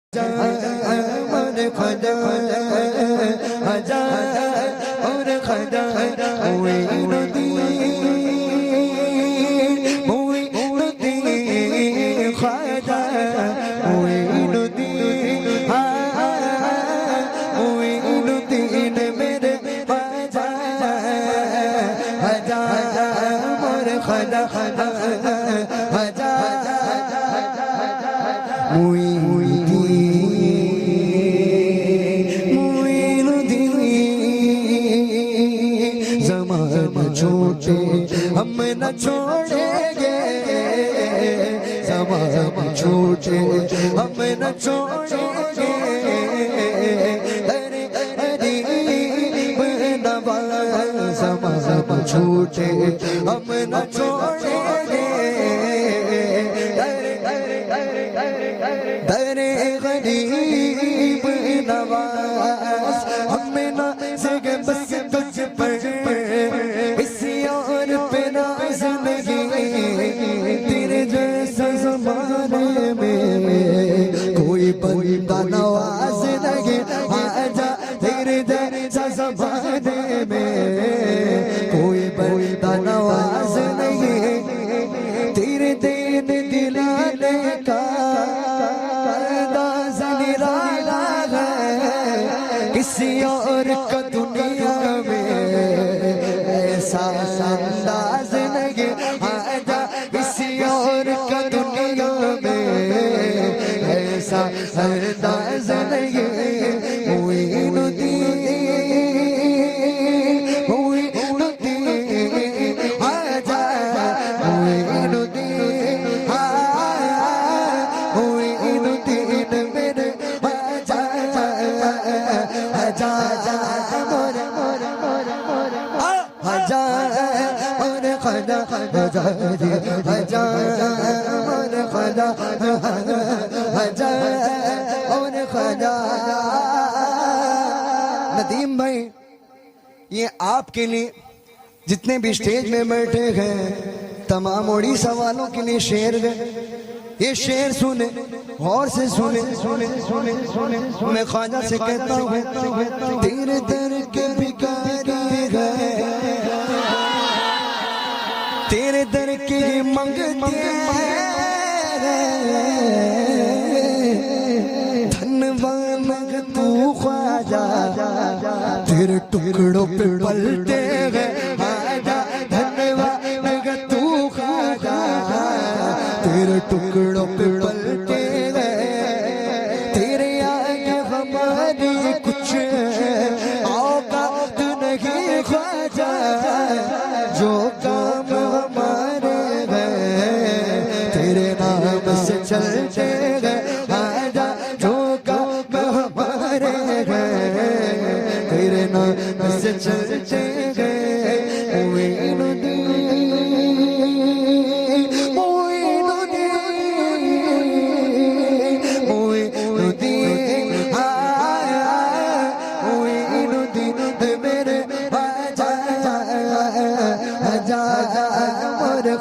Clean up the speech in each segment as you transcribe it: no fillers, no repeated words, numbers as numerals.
और खुदा और खुदा हम न छोड़ेंगे ज़माना छूटे हम न छोड़ेंगे अरे अरे नवाज़ ज़माना छूटे हम न छोड़ेंगे अरे अरे गरीब नवाज़ हमें न सके बस तुझ पर तेरे जैसा ज़माने में कोई बंदा नवाज नहीं आजा तेरे जैसा ज़माने में कोई बंदा नवाज नहीं तेरे दीन दिलाने का अंदाज़ निराला है किसी और का दुनिया में ऐसा अंदाज़ नहीं आजा किसी और का दुनिया में ऐसा अंदाज़ नहीं आजा मेरे आजा आजा आजा और खुदा आजा आजा और खुदा आजा और खुदा। नदीम भाई ये आपके लिए जितने भी स्टेज में बैठे हैं तमाम उड़ीसा वालों के लिए शेर है। ये शेर सुने गौर से सुने मैं ख्वाजा से कहता हूँ तेरे दर के भिखारी है तेरे दर के मंगते धनवान तू ख्वाजा तेरे टुकड़ों पे पलटे गए धनवान तू ख्वाजा तेरे टुकड़ों पे पलटे गए तेरे आगे हमारी कुछ औकात नहीं ख्वाजा जो काम हमारे गए तेरे नाम से चलते गए आजा जो काम हमारे गए तेरे नाम से चलते गए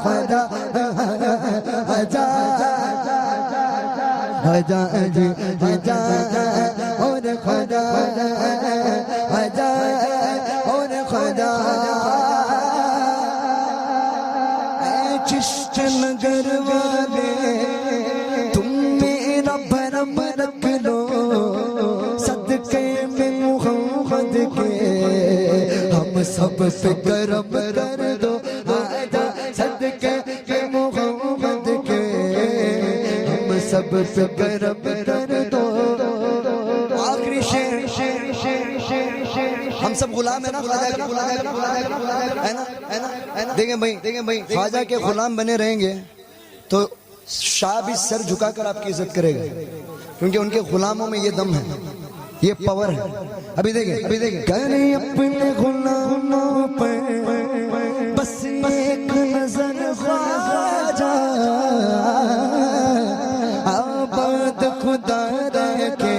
खुदा आजा आजा जी आजा और खुदा आजा और खुदा चिश्त नगर वाले तुम मेरा भरम रख लो सदके में मोहम्मद के हम सब पे करम कर दो सदके के मोहम्मद के हम सब पे करम कर दो। आखिरी शेर हम सब गुलाम है ना ख्वाजा के है ना देखें भाई ख्वाजा के गुलाम बने रहेंगे तो शाह भी सर झुकाकर आपकी इज्जत करेगा क्योंकि उनके गुलामों में ये दम है ये पावर है। अभी देखें करे अपने गुलामों पर बस एक नजर ख्वाजा आबाद खुदा के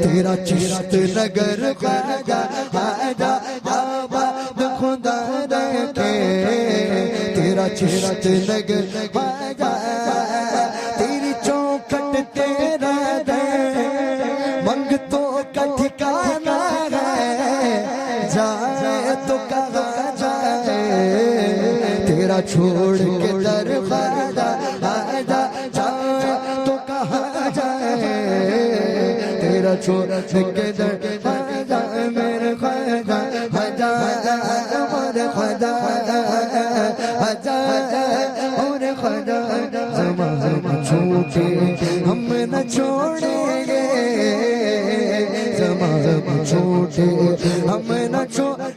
तेरा चिश्त नगर ख्वाजा आजा आबाद खुदा के तेरा चिश्त नगर ख्वाजा तेरी चौखट तेरा छोड़ के दर ख्वाजा आजा जाए तो कहाँ जाए, तेरा छोड़ के दर ख्वाजा मेरे ख्वाजा आजा और ख्वाजा आजा और ख्वाजा ज़माना छूटे हम न छोड़ेंगे, ज़माना छूटे हम न छोड़